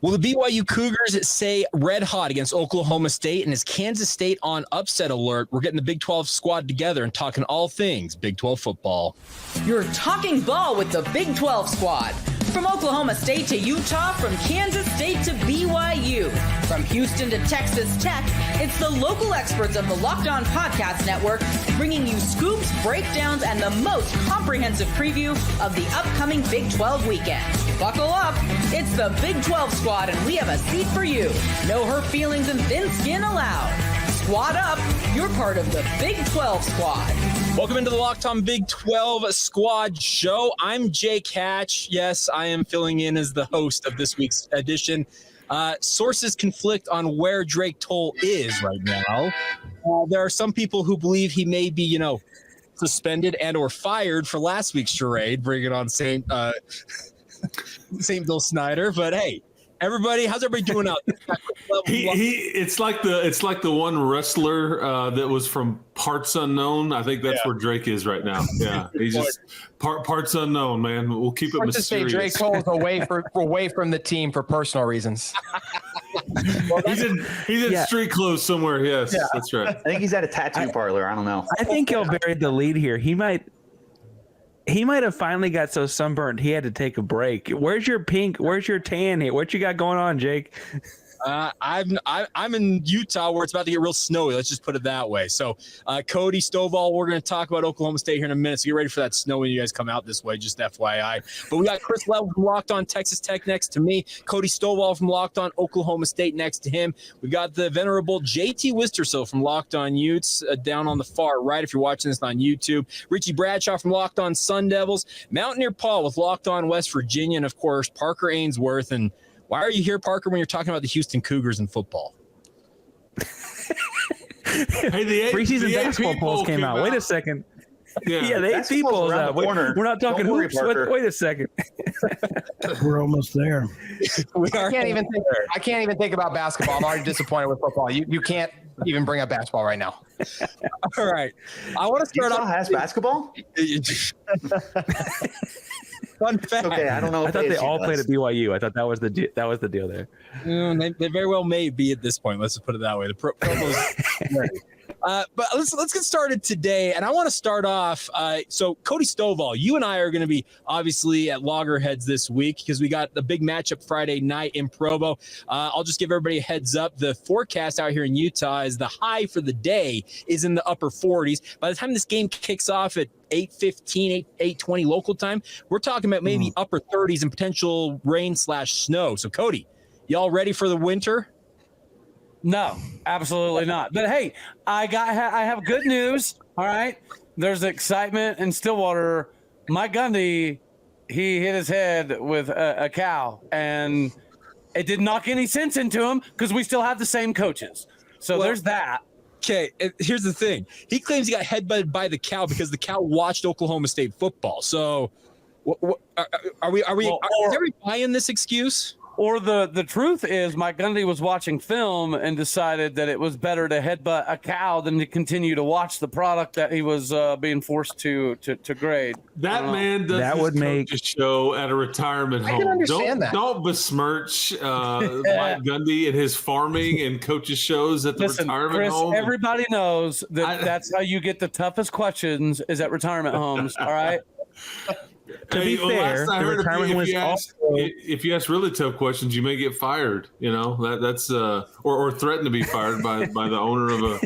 Will the BYU Cougars stay red hot against Oklahoma State? And is Kansas State on upset alert? We're getting the Big 12 squad together and talking all things Big 12 football. You're talking ball with the Big 12 squad. From Oklahoma State to Utah, from Kansas State to BYU, from Houston to Texas Tech, it's the local experts of the Locked On Podcast Network bringing you scoops, breakdowns, and the most comprehensive preview of the upcoming Big 12 weekend. Buckle up, it's the Big 12 squad, and we have a seat for you. No hurt feelings and thin skin allowed. Squad up, you're part of the Big 12 squad. Welcome into the Locked On Big 12 Squad show. I'm Jake Hatch. Yes, I am filling in as the host of this week's edition. Sources conflict on where Drake Toll is right now. There are some people who believe he may be, suspended and or fired for last week's charade, bringing on St. Bill Snyder. But hey, everybody, how's everybody doing out there? It's like the one wrestler that was from Parts Unknown. I think that's where Drake is right now. Yeah, he's just parts unknown, man. We'll keep it mysterious. Drake Cole is away from the team for personal reasons. He's in street clothes somewhere. Yes, that's right. I think he's at a tattoo parlor. I don't know. I think he'll bury the lead here. He might have finally got so sunburned he had to take a break. Where's your pink? Where's your tan here? What you got going on, Jake? I'm in Utah where it's about to get real snowy. Let's just put it that way. So, Cody Stovall, we're going to talk about Oklahoma State here in a minute. So get ready for that snow when you guys come out this way. Just FYI. But we got Chris Level from Locked On Texas Tech next to me. Cody Stovall from Locked On Oklahoma State next to him. We got the venerable JT Wistersill from Locked On Utes down on the far right. If you're watching this on YouTube, Richie Bradshaw from Locked On Sun Devils, Mountaineer Paul with Locked On West Virginia, and of course Parker Ainsworth. And why are you here, Parker, when you're talking about the Houston Cougars in football? Hey, the preseason basketball polls came out. Wait a second. Yeah, the AP polls out. We're not talking hoops. Wait a second. We're almost there. I can't even think about basketball. I'm already disappointed with football. You can't even bring up basketball right now. All right. I want to start off. Has basketball? Fun fact. Okay, I don't know. I thought they all played at BYU. I thought that was the deal there. They very well may be at this point. Let's just put it that way. The promos. But let's get started today, and I want to start off. So Cody Stovall, you and I are going to be obviously at Loggerheads this week because we got the big matchup Friday night in Provo. I'll just give everybody a heads up. The forecast out here in Utah is the high for the day is in the upper 40s. By the time this game kicks off at 8:15, 8:20 local time, we're talking about maybe upper 30s and potential rain/snow. So Cody, y'all ready for the winter? No, absolutely not. But hey, I have good news. All right, there's excitement in Stillwater. Mike Gundy, he hit his head with a cow, and it didn't knock any sense into him because we still have the same coaches. So there's that. Okay, here's the thing. He claims he got headbutted by the cow because the cow watched Oklahoma State football. So, are we buying this excuse? Or the truth is Mike Gundy was watching film and decided that it was better to headbutt a cow than to continue to watch the product that he was being forced to grade. That man does that would make a show at a retirement home. I can understand that. Don't besmirch Mike Gundy and his farming and coaches shows at the retirement home. Everybody knows that's how you get the toughest questions is at retirement homes. All right. To be fair, the retirement was also. If you ask really tough questions, you may get fired. That's or threaten to be fired by the owner of a.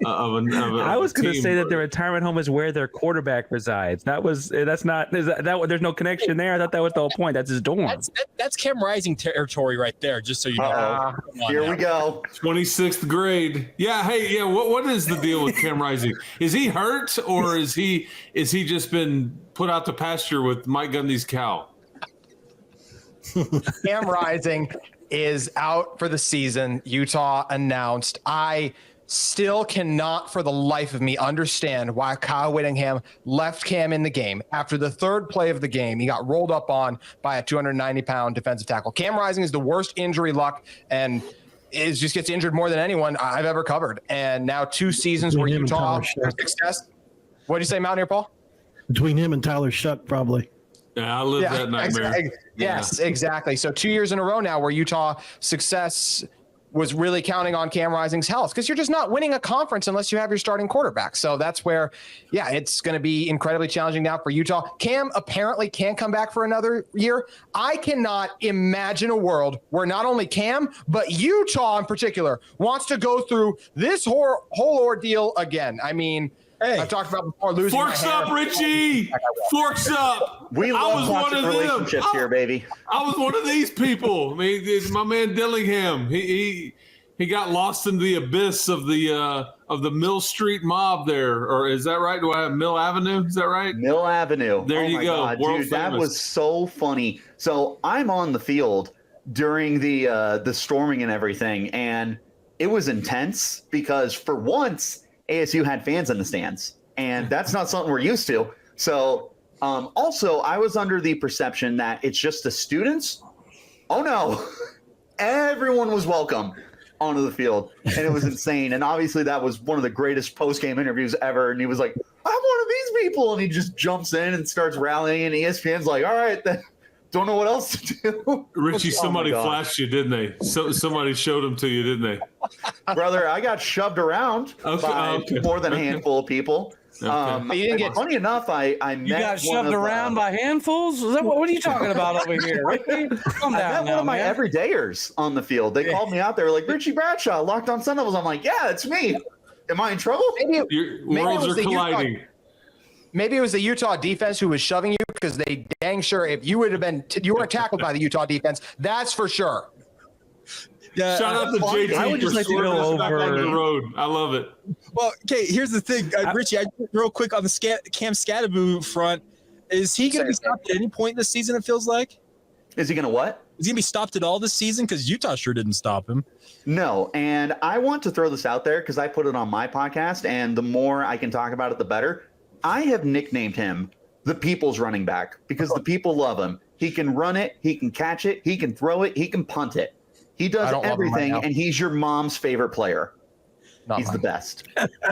I was going to say that the retirement home is where their quarterback resides. There's no connection there. I thought that was the whole point. That's his dorm. That's Cam Rising territory right there. Just so you know. Here we go. 26th grade. Yeah. Hey. Yeah. What is the deal with Cam Rising? Is he hurt or is he just been put out to pasture with Mike Gundy's cow? Cam Rising is out for the season. Utah announced. I still cannot for the life of me understand why Kyle Whittingham left Cam in the game. After the third play of the game, he got rolled up on by a 290-pound defensive tackle. Cam Rising is the worst injury luck and just gets injured more than anyone I've ever covered. And now 2 seasons where Utah success. What did you say, Mountaineer Paul? Between him and Tyler Shuck, probably. Yeah, I live that nightmare. Yes, exactly. So 2 years in a row now where Utah success was really counting on Cam Rising's health, because you're just not winning a conference unless you have your starting quarterback. So that's where, it's going to be incredibly challenging now for Utah. Cam apparently can't come back for another year. I cannot imagine a world where not only Cam, but Utah in particular wants to go through this whole ordeal again. I mean, I've talked about before losing Forks my up, hair. Richie! Forks up! We love toxic relationships here, baby. I was one of these people. I mean, it's my man Dillingham. He got lost in the abyss of the Mill Street mob there, or is that right? Do I have Mill Avenue? Is that right? Mill Avenue. There you go. God, World dude, that famous. was so funny. So I'm on the field during the storming and everything, and it was intense because for once ASU had fans in the stands, and that's not something we're used to. So also, I was under the perception that it's just the students. Oh no, everyone was welcome onto the field, and it was insane. And obviously, that was one of the greatest post-game interviews ever. And he was like, "I'm one of these people," and he just jumps in and starts rallying. And ESPN's like, "All right, then." Don't know what else to do. Richie, Oh somebody my God. flashed you, didn't they? Somebody showed them to you, didn't they? Brother, I got shoved around by more than a handful of people. You didn't get Funny enough, I met You got one shoved of, around by handfuls? Is that what are you talking about over here? Ricky? Calm I down met now, one of my man. everydayers on the field. They called me out. They were like, Richie Bradshaw, Locked on Sun Devils. I'm like, yeah, it's me. Am I in trouble? Your Maybe it worlds was are the Utah- colliding. Maybe it was the Utah defense who was shoving you, because they dang sure if you would have been, you weren't tackled by the Utah defense. That's for sure. Yeah, Shout out to JT I would just for like to swerving go us back over- onto the road. I love it. Well, okay, here's the thing, Richie. Real quick on the Cam Scadaboo front, is he going to be stopped at any point in the season? It feels like Is he going to what? is he going to be stopped at all this season? Because Utah sure didn't stop him. No. And I want to throw this out there because I put it on my podcast, and the more I can talk about it, the better. I have nicknamed him the people's running back because the people love him. He can run it. He can catch it. He can throw it. He can punt it. He does I don't love him right everything, now. and he's your mom's favorite player. Not He's mine. the best.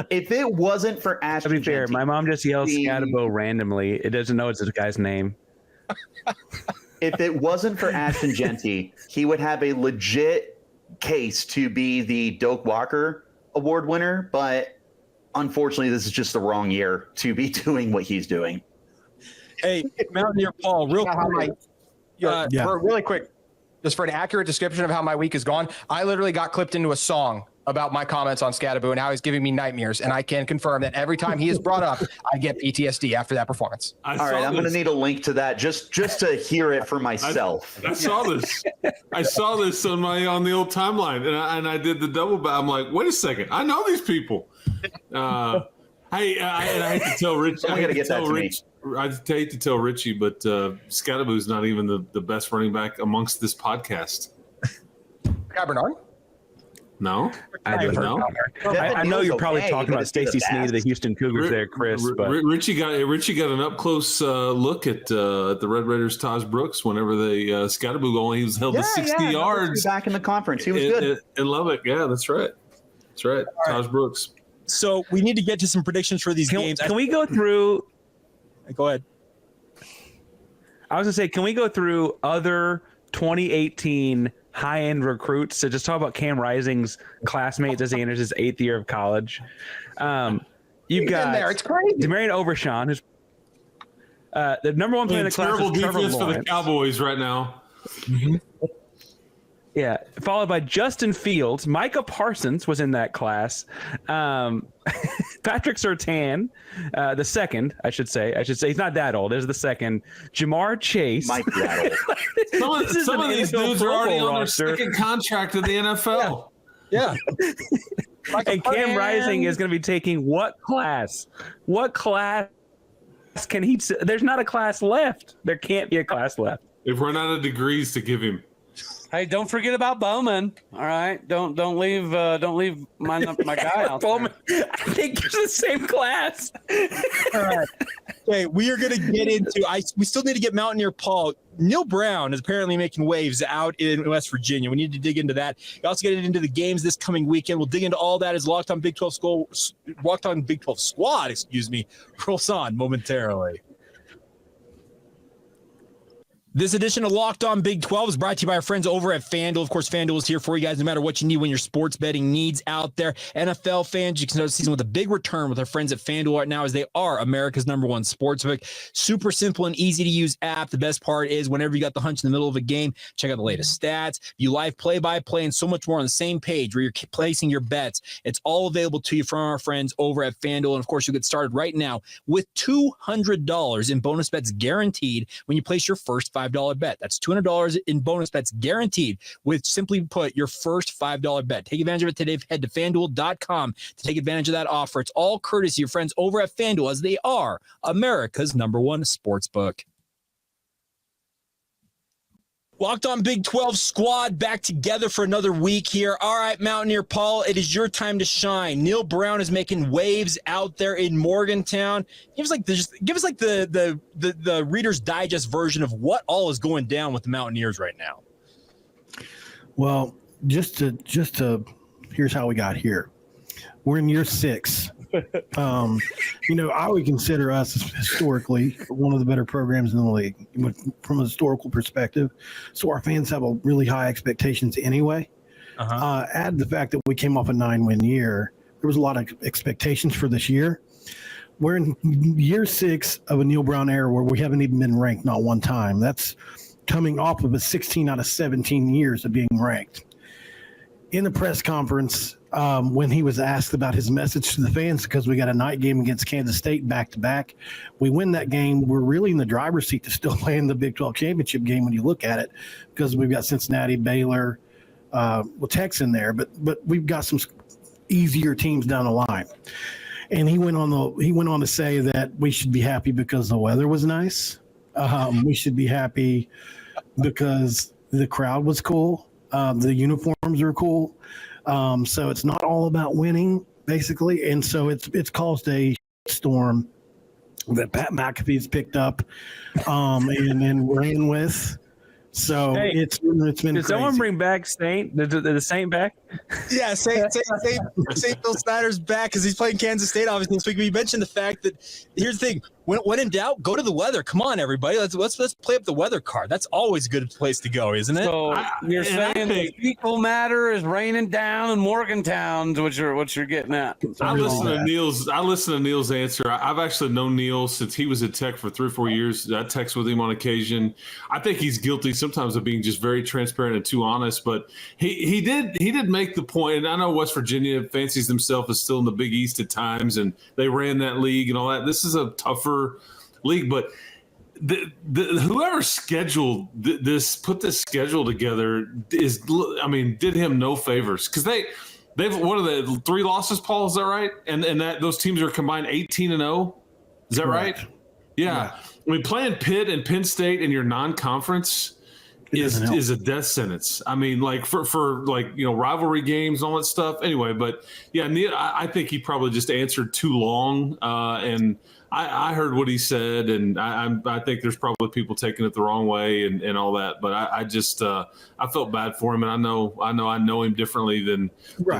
If it wasn't for To Ashton be fair, Genty, my mom just yells the- Scatabo randomly. It doesn't know it's this guy's name. if it wasn't for Ashton Genty, he would have a legit case to be the Doak Walker Award winner. But unfortunately, this is just the wrong year to be doing what he's doing. Hey, Mountaineer Paul, real How quick. really quick, just for an accurate description of how my week has gone, I literally got clipped into a song about my comments on Scadaboo and how he's giving me nightmares. And I can confirm that every time he is brought up, I get PTSD after that performance. I All saw right, I'm going to this. need a link to that just to hear it for myself. I saw this. I saw this on the old timeline, and I did the double back. I'm like, wait a second, I know these people. Hey, I hate to tell Rich. Someone gotta get that to me. I hate to tell Richie, but Scadaboo's not even the best running back amongst this podcast. Guy Bernard? No, I don't know. I know you're probably talking about Stacey Sneed of the Houston Cougars there, Chris. But Richie got an up close look at the Red Raiders' Taj Brooks whenever they Scadaboo only was held to 60 yards Back in the conference, he was good. in Lubbock. Yeah, that's right. That's right. Taj Brooks. So we need to get to some predictions for these games. can we go through? Go ahead. I was gonna say, can we go through other 2018 high-end recruits to just talk about Cam Rising's classmates as he enters his 8th year of college? You've He's got in there. It's crazy. Demarion Overshawn, who's the number one player in the class Terrible is Trevor defense for the Lawrence. Cowboys right now. Yeah, followed by Justin Fields. Micah Parsons was in that class. Patrick Surtain, the second, I should say. He's not that old. There's the second. Jamar Chase. Might be that old. Some of these dudes are already on their second contract in the NFL. Yeah. And Cam Rising is going to be taking what class? What class can he? There's not a class left. There can't be a class left. They've run out of degrees to give him. Hey, don't forget about Bowman. All right, don't leave my guy out Bowman, I think it's the same class. All right. Okay, we are going to get into. We still need to get Mountaineer Paul. Neil Brown is apparently making waves out in West Virginia. We need to dig into that. We also get into the games this coming weekend. We'll dig into all that as Locked on Big 12 Squad, rolls on momentarily. This edition of Locked On Big 12 is brought to you by our friends over at FanDuel. Of course, FanDuel is here for you guys no matter what you need when your sports betting needs out there. NFL fans, you can start the season with a big return with our friends at FanDuel right now, as they are America's #1 sportsbook. Super simple and easy to use app. The best part is whenever you got the hunch in the middle of a game, check out the latest stats, view live play-by-play, and so much more on the same page where you're placing your bets. It's all available to you from our friends over at FanDuel. And of course, you'll get started right now with $200 in bonus bets guaranteed when you place your first $5 bet. That's $200 in bonus bets guaranteed with, simply put, your first $5 bet. Take advantage of it today. Head to FanDuel.com to take advantage of that offer. It's all courtesy of your friends over at FanDuel, as they are America's #1 sportsbook. Locked On Big 12 squad back together for another week here. All right, Mountaineer Paul, it is your time to shine. Neil Brown is making waves out there in Morgantown. Give us like the Reader's Digest version of what all is going down with the Mountaineers right now. Well, just to here's how we got here. We're in year 6. I would consider us historically one of the better programs in the league from a historical perspective. So our fans have a really high expectations anyway. Add the fact that we came off a 9-win year. There was a lot of expectations for this year. We're in year 6 of a Neil Brown era where we haven't even been ranked not one time. That's coming off of a 16 out of 17 years of being ranked. In the press conference, when he was asked about his message to the fans, because we got a night game against Kansas State back-to-back. We win that game. We're really in the driver's seat to still play in the Big 12 championship game when you look at it, because we've got Cincinnati, Baylor, Tech's in there, but we've got some easier teams down the line. And he went on to say that we should be happy because the weather was nice. We should be happy because the crowd was cool. The uniforms are cool. So it's not all about winning, basically. And so it's caused a storm that Pat McAfee's picked up and ran with. So Hey, it's been Did crazy. someone bring back Saint? The Saint back? Yeah, St. Bill Snyder's back because he's playing Kansas State obviously this week. We mentioned the fact that here's the thing: when in doubt, go to the weather. Come on, everybody, let's play up the weather card. That's always a good place to go, isn't it? So you're saying the equal matter is raining down in Morgantown, what you're getting at? I listen to Neil's answer. I've actually known Neil since he was at Tech for 3 or 4 years. I text with him on occasion. I think he's guilty sometimes of being just very transparent and too honest. But he did make the point, and I know West Virginia fancies themselves as still in the Big East at times, and they ran that league and all that. This is a tougher league, but whoever scheduled this, put this schedule together, did him no favors, because they've what are the 3 losses, Paul? Is that right? And that those teams are combined 18-0. Is that Correct. right? Yeah. I mean, playing Pitt and Penn State in your non-conference is a death sentence. I mean, like for rivalry games and all that stuff. Anyway, but yeah, Neil, I think he probably just answered too long, and I heard what he said, and I think there's probably people taking it the wrong way and all that. But I just I felt bad for him, and I know him differently than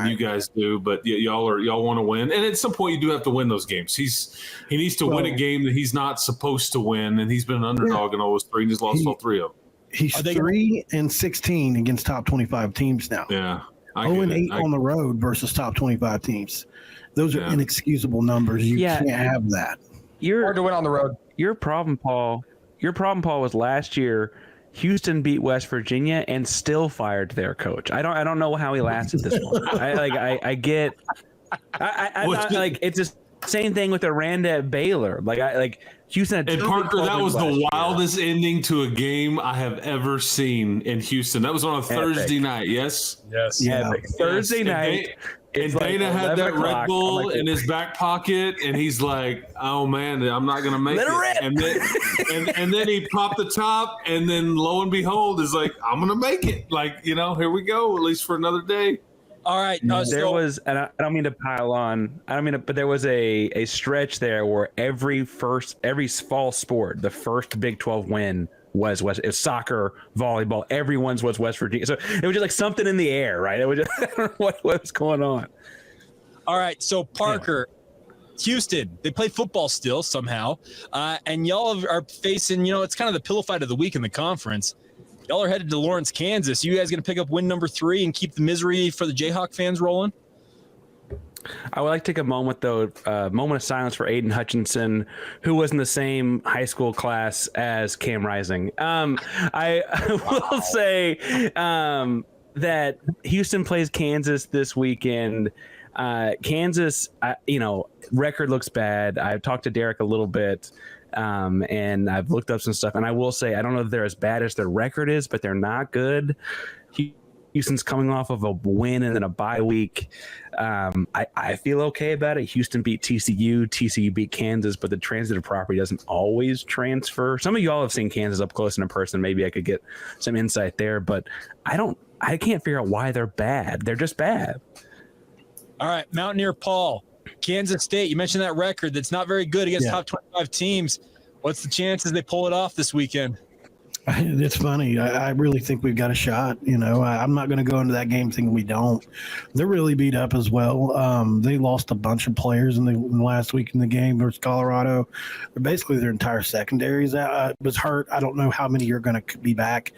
you guys do. But y'all want to win, and at some point you do have to win those games. He needs to win a game that he's not supposed to win, and he's been an underdog in all those 3, and he's lost all 3 of them. He's 3-16 against top 25 teams now. Yeah. 0-8 on the road versus top 25 teams. Those are inexcusable numbers. You can't have that. Hard to win on the road. Your problem, Paul, was last year Houston beat West Virginia and still fired their coach. I don't know how he lasted this long. It's the same thing with Aranda at Baylor. Houston. And Parker, that was the wildest ending to a game I have ever seen in Houston. That was on a Thursday night. Yes. Yeah. Thursday night. And Dana had that Red Bull in his back pocket, and he's like, "Oh man, I'm not gonna make it." And then he popped the top, and then lo and behold, is like, "I'm gonna make it." Here we go, at least for another day. All right. There was, and I don't mean to pile on. But there was a stretch there where every fall sport, the first Big 12 win was soccer, volleyball. Everyone's was West Virginia. So it was just like something in the air, right? It was just, I don't know what was going on. All right. So Parker, Houston, they play football still somehow, and y'all are facing, it's kind of the pillow fight of the week in the conference. Y'all are headed to Lawrence, Kansas. You guys going to pick up win number 3 and keep the misery for the Jayhawk fans rolling? I would like to take a moment, though, moment of silence for Aiden Hutchinson, who was in the same high school class as Cam Rising. I will say that Houston plays Kansas this weekend. Kansas, record looks bad. I've talked to Derek a little bit, and I've looked up some stuff. And I will say, I don't know if they're as bad as their record is, but they're not good. Houston's coming off of a win and then a bye week. I feel okay about it. Houston beat TCU beat Kansas, but the transitive property doesn't always transfer. Some of y'all have seen Kansas up close and in person. Maybe I could get some insight there, but I can't figure out why they're bad. They're just bad. All right, Mountaineer Paul, Kansas State. You mentioned that record that's not very good against top 25 teams. What's the chances they pull it off this weekend? It's funny. I really think we've got a shot. I'm not going to go into that game thinking we don't. They're really beat up as well. They lost a bunch of players in the last week in the game versus Colorado. Basically, their entire secondary was hurt. I don't know how many are going to be back.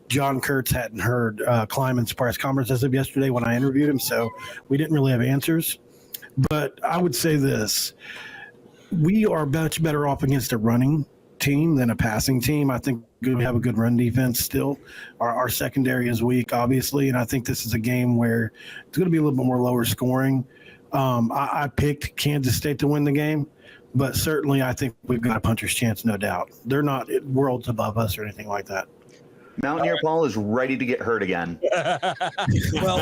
John Kurtz hadn't heard Kleiman's press conference as of yesterday when I interviewed him, so we didn't really have answers. But I would say this. We are much better off against a running team than a passing team. I think we have a good run defense still. Our secondary is weak, obviously, and I think this is a game where it's going to be a little bit more lower scoring. I picked Kansas State to win the game, but certainly I think we've got a puncher's chance, no doubt. They're not worlds above us or anything like that. Mountaineer Paul is ready to get hurt again. well,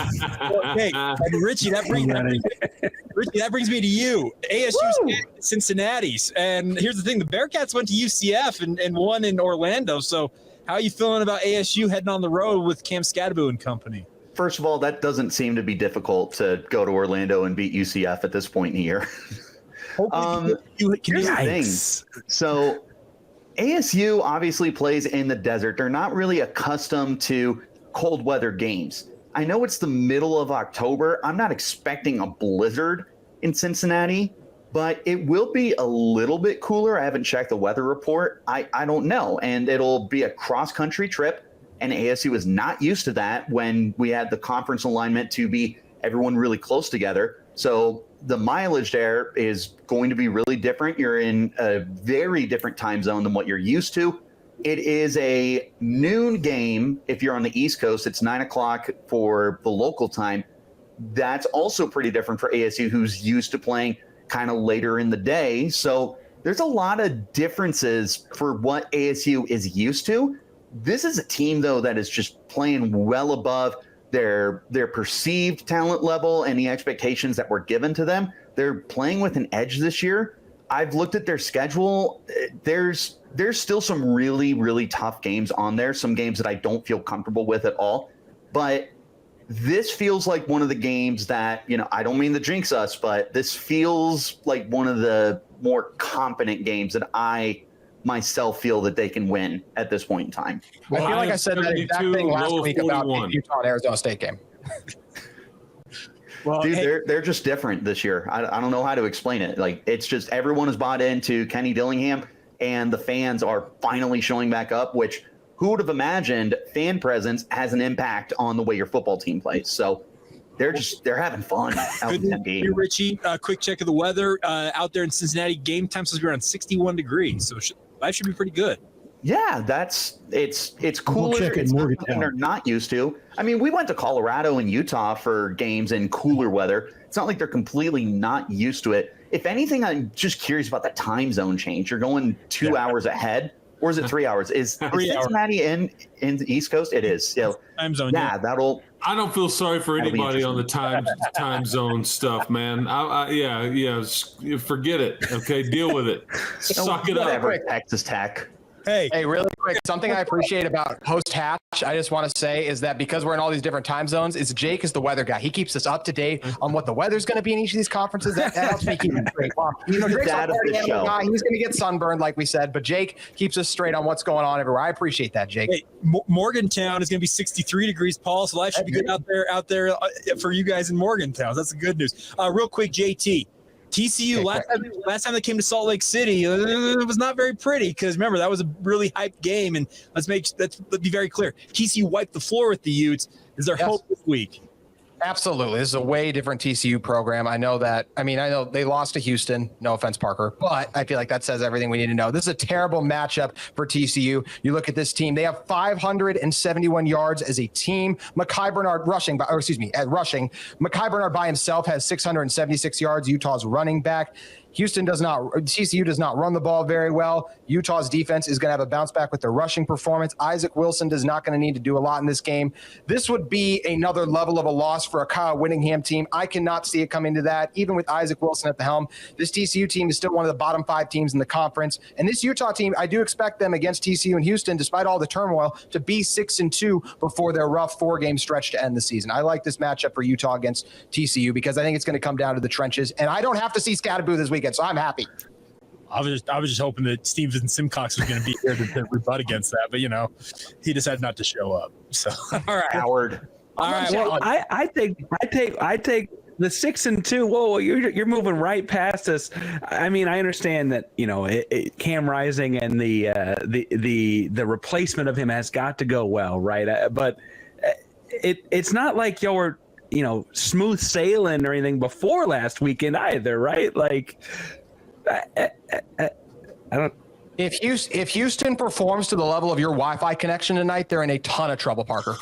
hey, Richie, that brings me to you. ASU's Cincinnati's. And here's the thing, the Bearcats went to UCF and won in Orlando. So how are you feeling about ASU heading on the road with Cam Scadaboo and company? First of all, that doesn't seem to be difficult to go to Orlando and beat UCF at this point in the year. Here's the thing. So ASU obviously plays in the desert. They're not really accustomed to cold weather games. I know it's the middle of October. I'm not expecting a blizzard in Cincinnati, but it will be a little bit cooler. I haven't checked the weather report. I don't know. And it'll be a cross-country trip, and ASU is not used to that when we had the conference alignment to be everyone really close together. So the mileage there is going to be really different. You're in a very different time zone than what you're used to. It is a noon game. If you're on the East Coast, it's 9:00 for the local time. That's also pretty different for ASU, who's used to playing kind of later in the day. So there's a lot of differences for what ASU is used to. This is a team, though, that is just playing well above their perceived talent level and the expectations that were given to them. They're playing with an edge this year. I've looked at their schedule. There's still some really, really tough games on there, some games that I don't feel comfortable with at all. But this feels like one of the games that, I don't mean to jinx us, but this feels like one of the more competent games that I myself feel that they can win at this point in time. I feel like I said that exact thing last week about the Utah and Arizona State game. Well, dude, they're just different this year. I don't know how to explain it. Like, it's just everyone has bought into Kenny Dillingham, and the fans are finally showing back up, which who would have imagined fan presence has an impact on the way your football team plays. So they're having fun out in that game. Hey, Richie, quick check of the weather out there in Cincinnati. Game time supposed to be around 61 degrees. So that should be pretty good. Yeah, it's cooler. It's something they're not used to. I mean, we went to Colorado and Utah for games in cooler weather. It's not like they're completely not used to it. If anything, I'm just curious about the time zone change. You're going 2 hours ahead, or is it 3 hours? Is Cincinnati in the East Coast? It is. So, time zone. Yeah, that'll. I don't feel sorry for anybody on the time zone stuff, man. Yeah. Forget it. Okay, deal with it. Suck it up. Texas Tech. Hey, really quick, something I appreciate about Host Hatch, I just want to say, is that because we're in all these different time zones, Jake is the weather guy. He keeps us up to date on what the weather's going to be in each of these conferences. That helps me keep it straight. Drake's our party animal guy. He's going to get sunburned, like we said, but Jake keeps us straight on what's going on everywhere. I appreciate that, Jake. Hey, Morgantown is going to be 63 degrees, Paul, so life should be good out there for you guys in Morgantown. That's the good news. Real quick, JT. TCU last time they came to Salt Lake City, it was not very pretty because remember that was a really hyped game, and let's be very clear. TCU wiped the floor with the Utes. Is there hope this week? Absolutely. This is a way different TCU program. I know they lost to Houston. No offense, Parker, but I feel like that says everything we need to know. This is a terrible matchup for TCU. You look at this team. They have 571 yards as a team. Mekhi Bernard rushing. Mekhi Bernard by himself has 676 yards. Utah's running back. TCU does not run the ball very well. Utah's defense is going to have a bounce back with their rushing performance. Isaac Wilson is not going to need to do a lot in this game. This would be another level of a loss for a Kyle Whittingham team. I cannot see it coming to that, even with Isaac Wilson at the helm. This TCU team is still one of the bottom 5 teams in the conference. And this Utah team, I do expect them against TCU and Houston, despite all the turmoil, to be 6-2 before their rough 4-game stretch to end the season. I like this matchup for Utah against TCU because I think it's going to come down to the trenches. And I don't have to see Scatterboo this weekend, so I'm happy. I was just hoping that Steven Simcox was going to be here to rebut against that, but he decided not to show up. So all right, Howard. All right. Well, I take the 6-2. Whoa, you're moving right past us. I mean, I understand that Cam Rising and the replacement of him has got to go well, right? But it's not like y'all were smooth sailing or anything before last weekend either, right? Like, I don't. If Houston performs to the level of your Wi-Fi connection tonight, they're in a ton of trouble, Parker.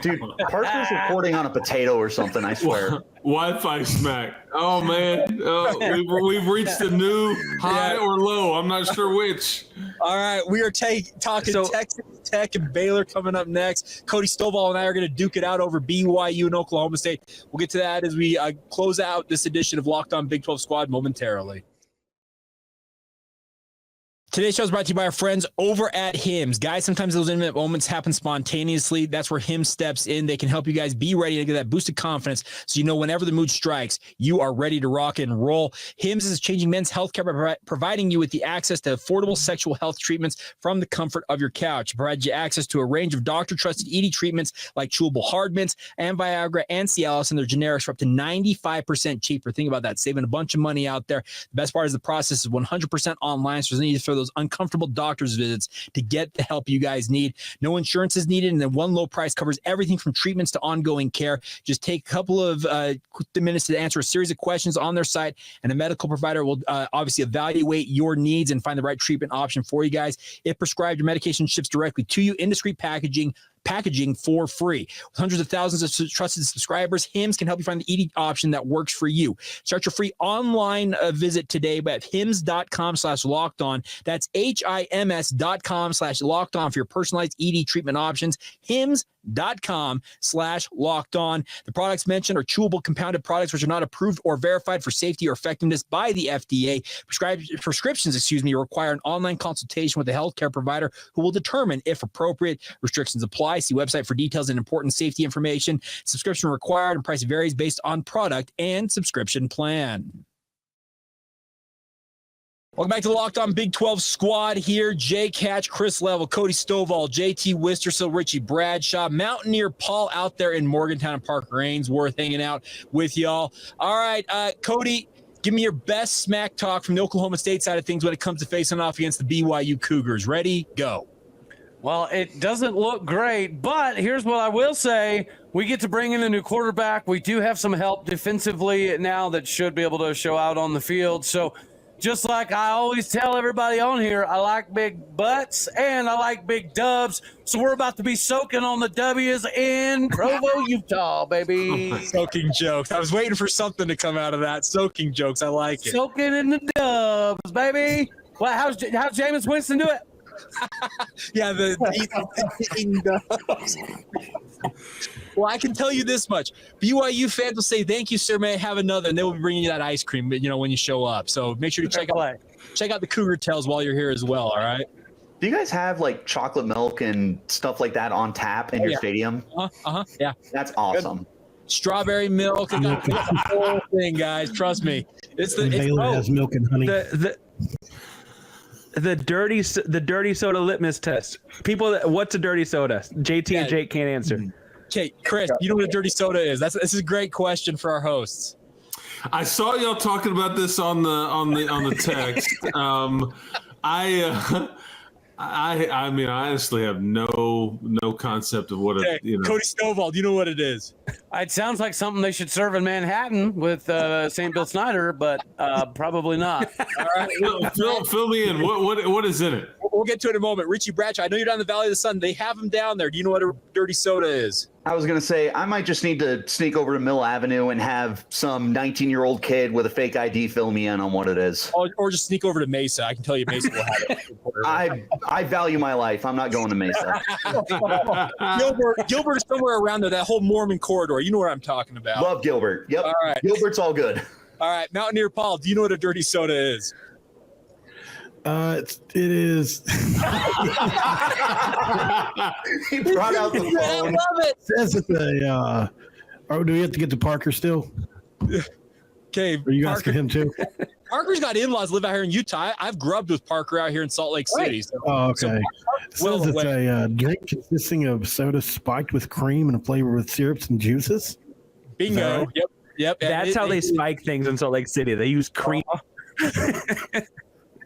Dude, Parker's recording on a potato or something, I swear. Wi-Fi smack. Oh, man. We've reached a new high or low. I'm not sure which. All right. We are talking Texas Tech and Baylor coming up next. Cody Stovall and I are going to duke it out over BYU and Oklahoma State. We'll get to that as we close out this edition of Locked On Big 12 Squad momentarily. Today's show is brought to you by our friends over at Hims. Guys, sometimes those intimate moments happen spontaneously. That's where Hims steps in. They can help you guys be ready to get that boosted confidence so whenever the mood strikes, you are ready to rock and roll. Hims is changing men's healthcare by providing you with the access to affordable sexual health treatments from the comfort of your couch. It provides you access to a range of doctor-trusted ED treatments like chewable hard mints and Viagra and Cialis and their generics for up to 95% cheaper. Think about that, saving a bunch of money out there. The best part is the process is 100% online, so there's no need to throw those uncomfortable doctor's visits to get the help you guys need. No insurance is needed, and then one low price covers everything from treatments to ongoing care. Just take a couple of minutes to answer a series of questions on their site, and a medical provider will obviously evaluate your needs and find the right treatment option for you guys. If prescribed, your medication ships directly to you in discreet packaging for free. With hundreds of thousands of trusted subscribers, Hims can help you find the ED option that works for you. Start your free online visit today at hims.com/lockedon. That's HIMS.com/lockedon for your personalized ED treatment options. hims.com/lockedon. The products mentioned are chewable compounded products which are not approved or verified for safety or effectiveness by the FDA. Prescriptions require an online consultation with a healthcare provider who will determine if appropriate. Restrictions apply. See website for details and important safety information. Subscription required and price varies based on product and subscription plan. Welcome back to the Locked On Big 12 Squad here. Jay Catch, Chris Level, Cody Stovall, JT Wistersill, Richie Bradshaw, Mountaineer Paul out there in Morgantown, and Parker Ainsworth hanging out with y'all. All right, Cody, give me your best smack talk from the Oklahoma State side of things when it comes to facing off against the BYU Cougars. Ready? Go. Well, it doesn't look great, but here's what I will say. We get to bring in a new quarterback. We do have some help defensively now that should be able to show out on the field. So just like I always tell everybody on here, I like big butts and I like big dubs. So we're about to be soaking on the W's in Provo, Utah, baby. Soaking jokes. I was waiting for something to come out of that. Soaking jokes. I like it. Soaking in the dubs, baby. Well, how's Jameis Winston do it? Yeah, well, I can tell you this much. BYU fans will say, "Thank you, sir. May I have another?" And they will be bringing you that ice cream, when you show up. So make sure to check out the Cougar Tales while you're here as well. All right. Do you guys have like chocolate milk and stuff like that on tap in your stadium? Yeah. That's awesome. Good. Strawberry milk. They got the whole thing, guys. Trust me. Baylor has milk and honey. The dirty soda litmus test. People, what's a dirty soda? JT and Jake can't answer. Okay, Chris, you know what a dirty soda is? This is a great question for our hosts. I saw y'all talking about this on the text. I mean, I honestly have no concept of what Okay, Cody Stovall, do you know what it is? It sounds like something they should serve in Manhattan with St. Bill Snyder, but probably not. All right. Fill me in. What is in it? We'll get to it in a moment. Richie Bradshaw, I know you're down in the Valley of the Sun. They have them down there. Do you know what a dirty soda is? I was going to say, I might just need to sneak over to Mill Avenue and have some 19-year-old kid with a fake ID fill me in on what it is. Or just sneak over to Mesa. I can tell you Mesa will have it. I value my life. I'm not going to Mesa. Gilbert is somewhere around there, that whole Mormon corridor. You know what I'm talking about. Love Gilbert. Yep. All right. Gilbert's all good. All right. Mountaineer Paul, do you know what a dirty soda is? It is. He brought out the phone. I love it. Says it's a. Oh, do we have to get to Parker still? Okay. Are you asking him too? Parker's got in-laws live out here in Utah. I've grubbed with Parker out here in Salt Lake City. So, Oh, okay. It well says it's away. a drink consisting of soda spiked with cream and a flavor with syrups and juices. Bingo. right? Yep. That's how they spike things in Salt Lake City. They use cream.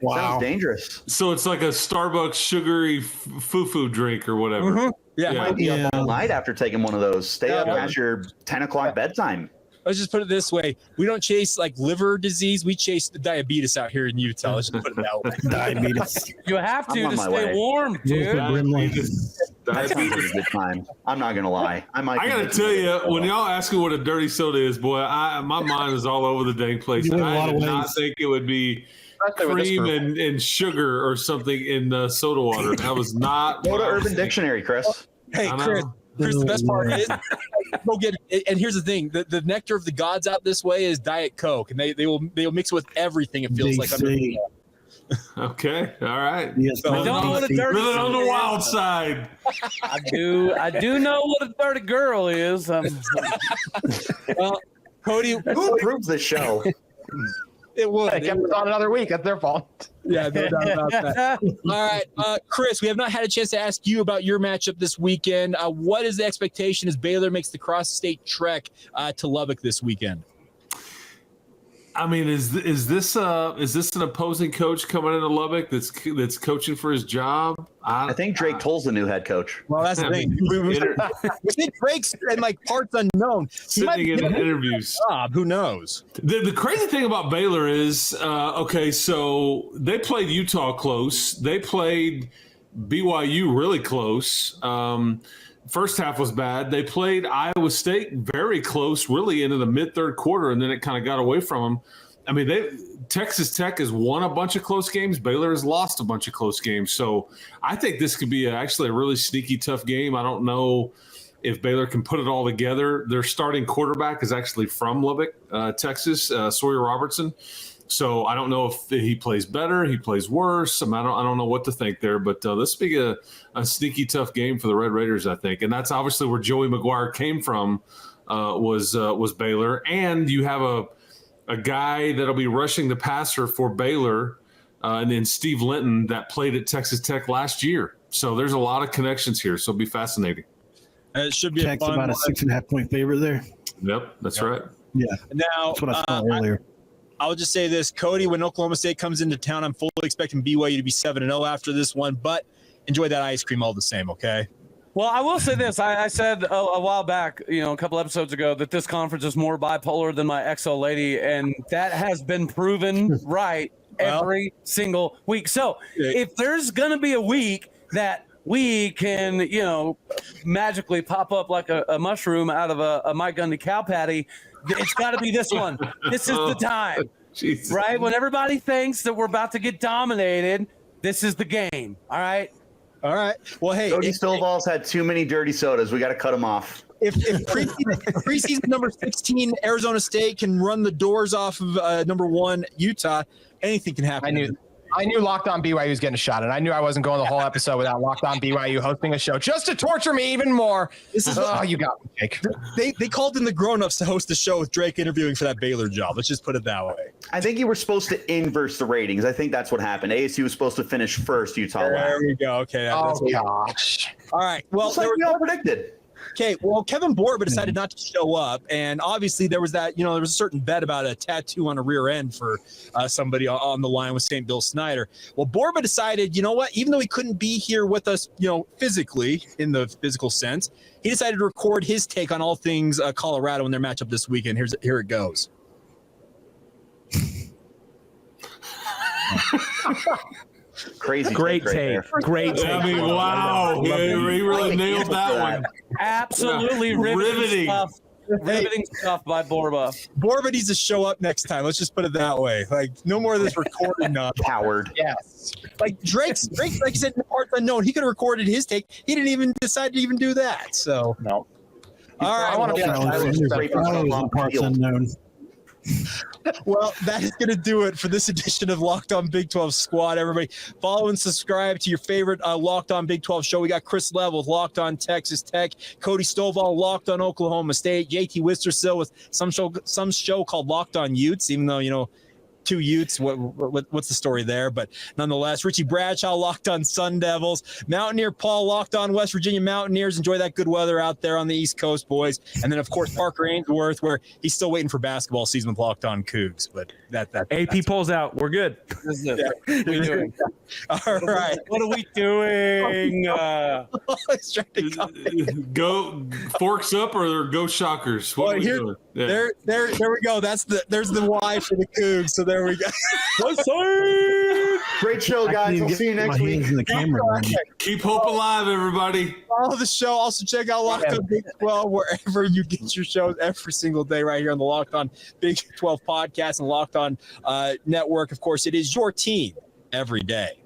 Wow. Sounds dangerous. So it's like a Starbucks sugary foo-foo drink or whatever. Mhm. Yeah. Yeah. Might be up all night after taking one of those. Stay up Yeah. past your 10 o'clock bedtime. Let's just put it this way. We don't chase like liver disease. We chase the diabetes out here in Utah. Let's just put it that way. Diabetes. You have I'm to on my stay way. warm, dude. That sounds like a good time. I'm not going to lie. I gotta tell you, when y'all ask me what a dirty soda is, boy, my mind is all over the dang place. You went a I lot of did not ways. think it would be Especially with this cream group. and sugar or something in soda water. That was not. Go to Urban Dictionary, Chris. Hey, I know. Chris, the best part is go get it. And here's the thing: the nectar of the gods out this way is Diet Coke, and they'll mix it with everything. It feels like under DC. Okay, all right. Yes, So- I don't know what a dirty Living on the soda wild is. side. I do know what a dirty girl is. well, Cody. Who approves this show? It would. They kept us on another week. That's their fault. Yeah, no doubt about that. All right, Chris, we have not had a chance to ask you about your matchup this weekend. What is the expectation as Baylor makes the cross-state trek to Lubbock this weekend? I mean, is this an opposing coach coming into Lubbock that's coaching for his job? I think Drake Toll's the new head coach. Well, that's the thing. We think Drake's in like parts unknown. He might sitting be in getting a interviews. job. Who knows? The crazy thing about Baylor is, okay, so they played Utah close. They played BYU really close. First half was bad. They played Iowa State very close, really into the mid-third quarter, and then it kind of got away from them. I mean, Texas Tech has won a bunch of close games. Baylor has lost a bunch of close games. So I think this could be actually a really sneaky, tough game. I don't know if Baylor can put it all together. Their starting quarterback is actually from Lubbock, Texas, Sawyer Robertson. So I don't know if he plays better, he plays worse. I don't know what to think there, but this will be a sneaky tough game for the Red Raiders, I think. And that's obviously where Joey McGuire came from, was Baylor. And you have a guy that'll be rushing the passer for Baylor, and then Steve Linton that played at Texas Tech last year. So there's a lot of connections here. So it'll be fascinating. It should be Tech's a fun about a one. 6.5 point favorite there. Yep, that's right. Yeah, Now, that's what I saw earlier. I'll just say this, Cody, when Oklahoma State comes into town, I'm fully expecting BYU to be 7-0 after this one, but enjoy that ice cream all the same, okay? Well, I will say this. I said a while back, a couple episodes ago, that this conference is more bipolar than my XO lady, and that has been proven right every single week. So if there's going to be a week that we can, magically pop up like a mushroom out of a Mike Gundy cow patty, it's got to be this one. This is the time, Jesus. right? When everybody thinks that we're about to get dominated, this is the game, all right? All right. Well, hey, Cody Stovall's had too many dirty sodas. We got to cut him off. if preseason number 16 Arizona State can run the doors off of number 1 Utah, anything can happen. I knew Locked On BYU was getting a shot, and I knew I wasn't going the whole episode without Locked On BYU hosting a show just to torture me even more. This is You got me, Jake. they called in the grown-ups to host the show with Drake interviewing for that Baylor job. Let's just put it that way. I think you were supposed to inverse the ratings. I think that's what happened. ASU was supposed to finish first, Utah last. There we go. Okay. Oh, gosh. All right. Well, Just like we all predicted. Okay, well, Kevin Borba decided not to show up, and obviously there was that, there was a certain bet about a tattoo on a rear end for somebody on the line with St. Bill Snyder. Well, Borba decided, you know what, even though he couldn't be here with us, physically, in the physical sense, he decided to record his take on all things Colorado in their matchup this weekend. Here it goes. Crazy. Great take. Great take. I mean, wow. He really nailed that one. Absolutely riveting stuff. Riveting stuff by Borba. Borba needs to show up next time. Let's just put it that way. Like, no more of this recording Coward. Yes. Like Drake, like you said, in the parts unknown, he could have recorded his take. He didn't even decide to even do that. So No. All right. I want to be on Parts unknown. Well, that is going to do it for this edition of Locked On Big 12 Squad. Everybody, follow and subscribe to your favorite Locked On Big 12 show. We got Chris Level with Locked On Texas Tech, Cody Stovall, Locked On Oklahoma State, JT Wistersill with some show called Locked On Utes, even though, two Utes. What's the story there? But nonetheless, Richie Bradshaw, Locked On Sun Devils, Mountaineer Paul, Locked On West Virginia Mountaineers. Enjoy that good weather out there on the East Coast, boys. And then, of course, Parker Ainsworth, where he's still waiting for basketball season with Locked On Cougs. But AP pulls out. We're good. This is it. What are we doing? All right. What are we doing? He's trying to come. Go forks up or go Shockers. What are we doing? Yeah. There we go. There's the Y for the Cougs. So there we go. Great show, guys. We'll see you next week. In the camera. Keep hope alive, everybody. Follow the show. Also check out Locked On Big 12 wherever you get your shows every single day right here on the Locked On Big 12 podcast and Locked On Network. Of course, it is your team every day.